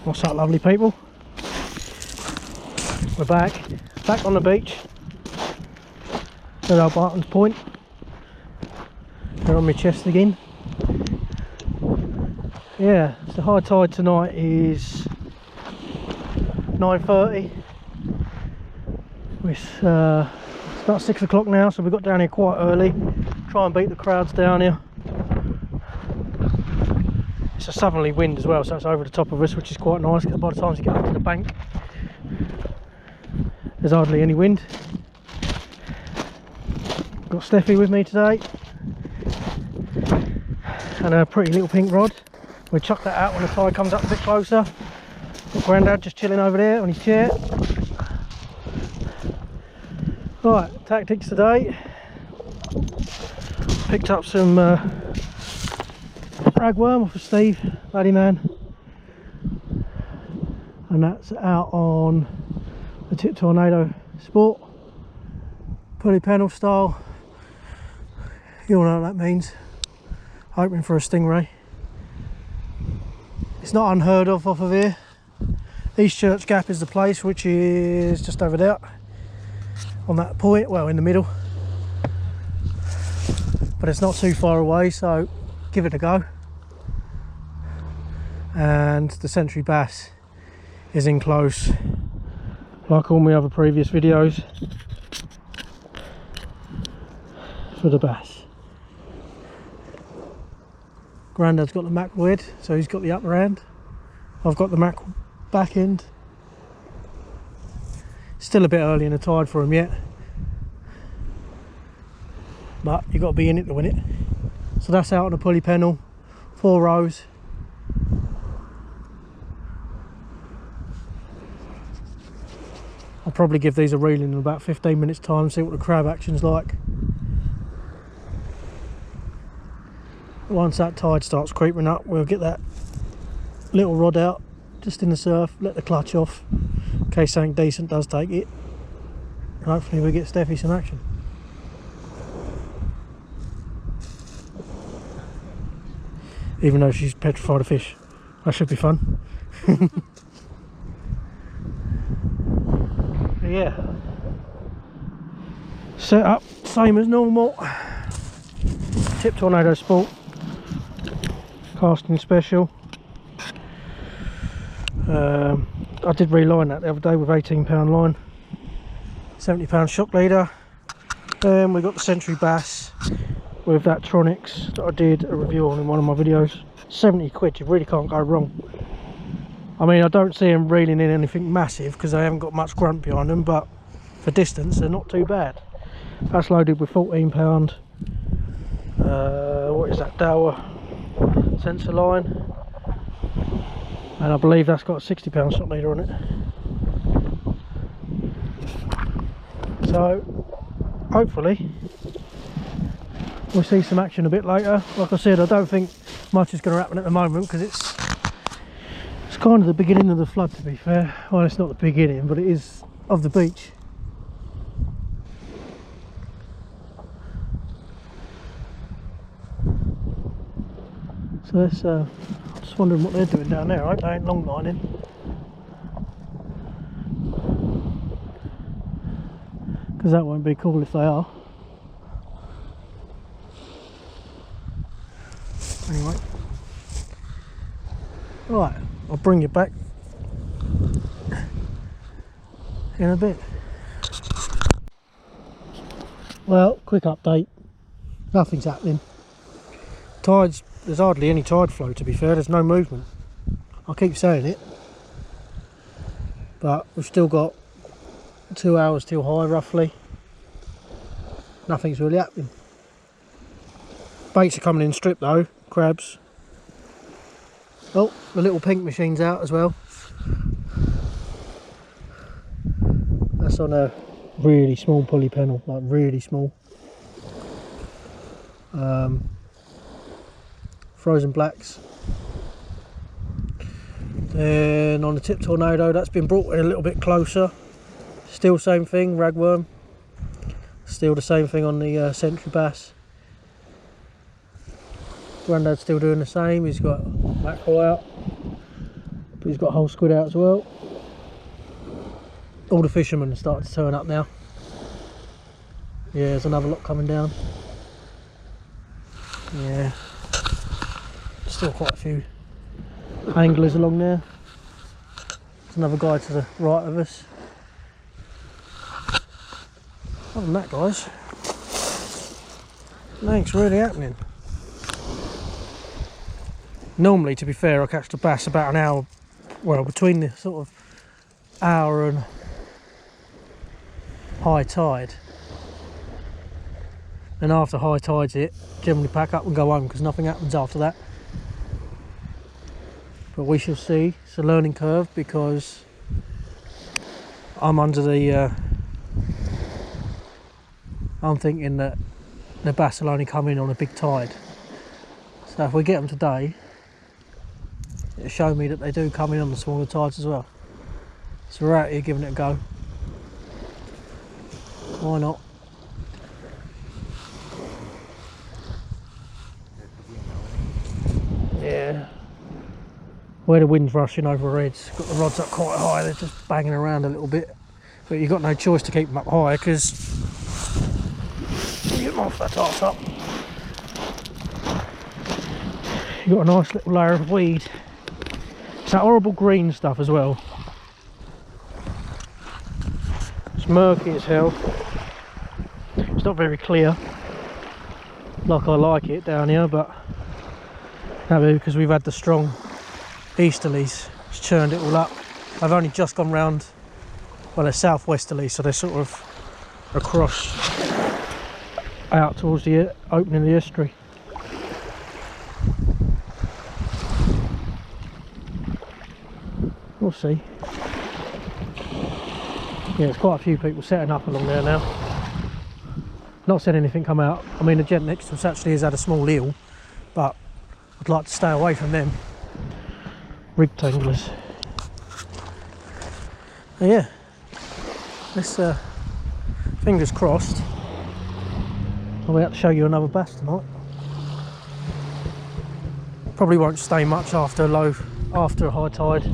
What's up, lovely people? We're back on the beach at our Barton's Point. They're on my chest again. Yeah, so high tide tonight is 9:30. It's about 6 o'clock now, so we got down here quite early. Try and beat the crowds down here. It's a southerly wind as well, so it's over the top of us, which is quite nice, because by the time you get up to the bank there's hardly any wind. Got Steffi with me today and a pretty little pink rod. We'll chuck that out when the tide comes up a bit closer. Got Grandad just chilling over there on his chair. Right, tactics today. Picked up some ragworm off of Steve, laddie man, and that's out on the Tip Tornado Sport, pulley pennel style. You all know what that means. Hoping for a stingray. It's not unheard of off of here. East Church Gap is the place, which is just over there on that point, well, in the middle, but it's not too far away, so give it a go. And the Century Bass is in close, like all my other previous videos, for the bass. Grandad's got the mackerel head, so he's got the upper hand. I've got the mackerel back end. Still a bit early in the tide for him yet, but you've got to be in it to win it. So that's out on a pulley pennel, 4 rows. I'll probably give these a reel in about 15 minutes time, see what the crab action's like. Once that tide starts creeping up, we'll get that little rod out just in the surf, let the clutch off in case something decent does take it, and hopefully we get Steffi some action. Even though she's petrified of fish, that should be fun. Yeah, set up same as normal. Tip Tornado Sport casting special. I did reline that the other day with 18-pound line, 70-pound shock leader. Then we got the Century Bass with that Tronics that I did a review on in one of my videos. 70 quid, you really can't go wrong. I mean, I don't see them reeling in anything massive because they haven't got much grunt behind them, but for distance they're not too bad. That's loaded with 14-pound what is that, Dowler sensor line, and I believe that's got a 60-pound shot leader on it. So hopefully we'll see some action a bit later. Like I said, I don't think much is going to happen at the moment because it's kind of the beginning of the flood, to be fair. Well, it's not the beginning, but it is of the beach. So let's I'm just wondering what they're doing down there. I hope they ain't long lining, because that won't be cool if they are. Anyway, right, I'll bring you back in a bit. Well, quick update, nothing's happening. Tides, there's hardly any tide flow, to be fair. There's no movement. I keep saying it, but we've still got 2 hours till high roughly. Nothing's really happening. Baits are coming in strip though, crabs. Oh, the little pink machine's out as well. That's on a really small pulley pennel, like really small. Frozen blacks. Then on the Tip Tornado, that's been brought in a little bit closer. Still same thing, ragworm. Still the same thing on the Century Bass. Grandad's still doing the same. He's got mackerel out, but he's got a whole squid out as well. All the fishermen are starting to turn up now. Yeah, there's another lot coming down. Yeah, still quite a few anglers along there. There's another guy to the right of us. Other than that, guys, nothing's really happening. Normally, to be fair, I catch the bass about an hour, well, between the sort of hour and high tide. And after high tide's hit, generally pack up and go home because nothing happens after that. But we shall see. It's a learning curve because I'm under the I'm thinking that the bass will only come in on a big tide. So if we get them today, it'll show me that they do come in on the smaller tides as well. So we're out here giving it a go. Why not? Yeah. Where the wind's rushing over our heads, got the rods up quite high, they're just banging around a little bit. But you've got no choice to keep them up high because you get them off that tarp up. You've got a nice little layer of weed. It's that horrible green stuff as well. It's murky as hell. It's not very clear, like I like it down here, but maybe because we've had the strong easterlies, it's churned it all up. I've only just gone round, well, they're southwesterly, so they're sort of across out towards the opening of the estuary. We'll see. Yeah, there's quite a few people setting up along there now. Not seen anything come out. I mean, the gent next to us actually has had a small eel, but I'd like to stay away from them rectangulars. Yeah, let's fingers crossed I'll be able to show you another bass tonight. Probably won't stay much after a high tide.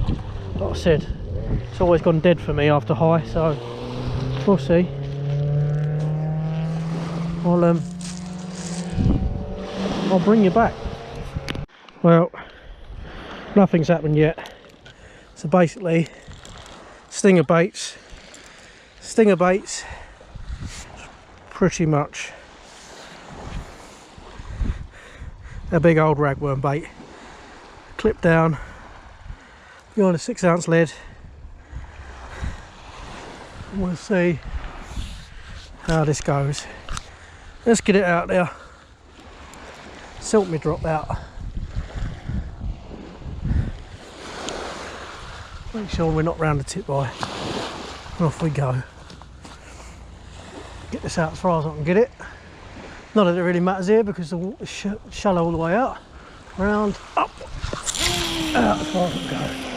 Like I said, it's always gone dead for me after high, so we'll see. I'll bring you back. Well, nothing's happened yet. So basically, stinger baits, pretty much a big old ragworm bait, clipped down behind a 6-ounce lead. We'll see how this goes. Let's get it out there. Silt me drop out. Make sure we're not round the tip by. And off we go. Get this out as far as I can get it. Not that it really matters here because the water's shallow all the way out. Round, up, out as far as I can go.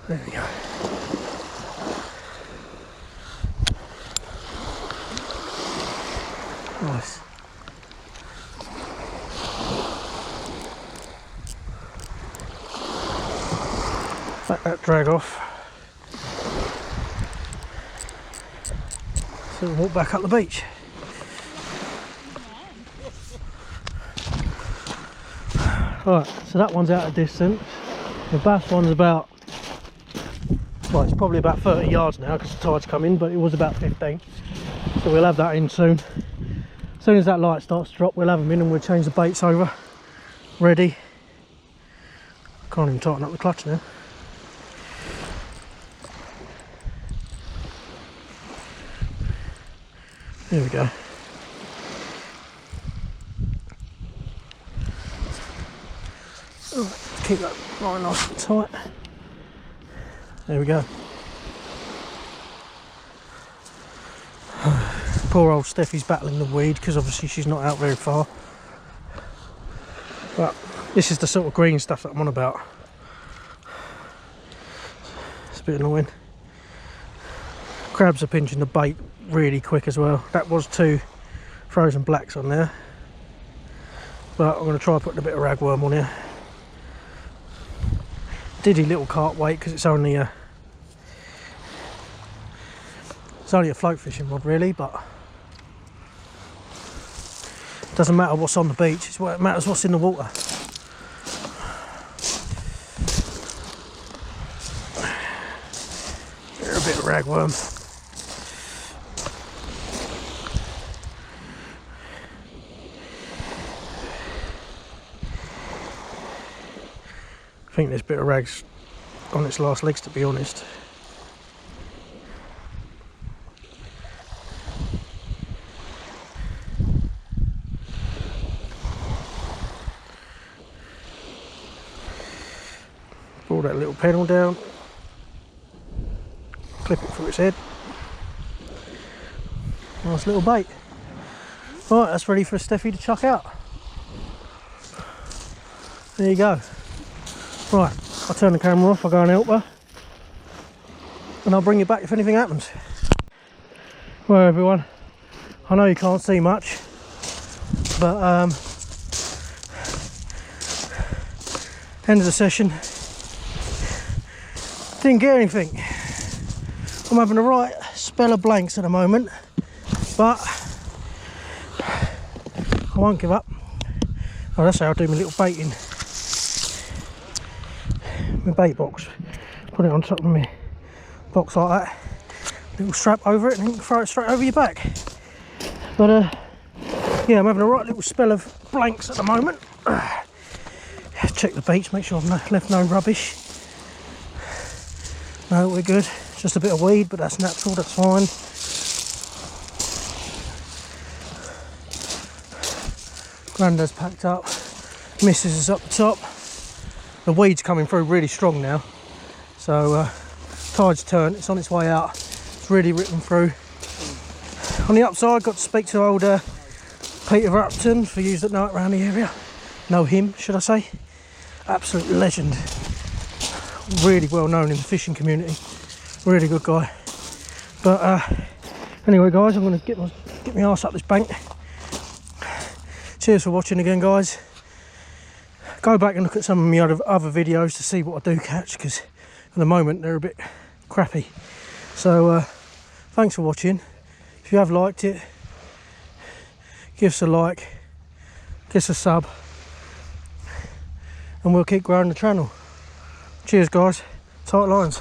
There we go. Nice. Let that drag off. So we'll walk back up the beach. Right, so that one's out of distance. The bass one's about, well, it's probably about 30 yards now because the tide's come in, but it was about 15. So we'll have that in soon. As soon as that light starts to drop, we'll have them in and we'll change the baits over. Ready. Can't even tighten up the clutch now. There we go. Oh, keep that line nice and tight. There we go. Poor old Steffi's battling the weed because obviously she's not out very far. But this is the sort of green stuff that I'm on about. It's a bit annoying. Crabs are pinching the bait really quick as well. That was 2 frozen blacks on there. But I'm going to try putting a bit of ragworm on here. diddy little cart weight because it's only a float fishing rod really, but it doesn't matter what's on the beach, it's what it matters what's in the water. They're a bit of ragworm. I think this bit of rag's on its last legs, to be honest. Pull that little pedal down, clip it through its head. Nice little bait. Right, that's ready for Steffi to chuck out. There you go. Right, I'll turn the camera off, I'll go and help her, and I'll bring you back if anything happens. Well everyone, I know you can't see much, but end of the session, didn't get anything. I'm having a right spell of blanks at the moment, but I won't give up. Oh, that's how I do my little baiting. My bait box, put it on top of my box like that, little strap over it, and you can throw it straight over your back. But yeah, I'm having a right little spell of blanks at the moment. Check the beach, make sure I've left no rubbish. No, we're good, just a bit of weed, but that's natural, that's fine. Grandad's packed up, Mrs is up the top. The weed's coming through really strong now, so tide's turned, it's on its way out, it's really ripping through. On the upside, got to speak to old Peter Upton, for you that know it around the area, know him should I say, absolute legend, really well known in the fishing community, really good guy. But anyway guys, I'm going to get my arse up this bank. Cheers for watching again guys. Go back and look at some of my other videos to see what I do catch, because at the moment they're a bit crappy. So thanks for watching. If you have liked it, give us a like, give us a sub, and we'll keep growing the channel. Cheers guys, tight lines.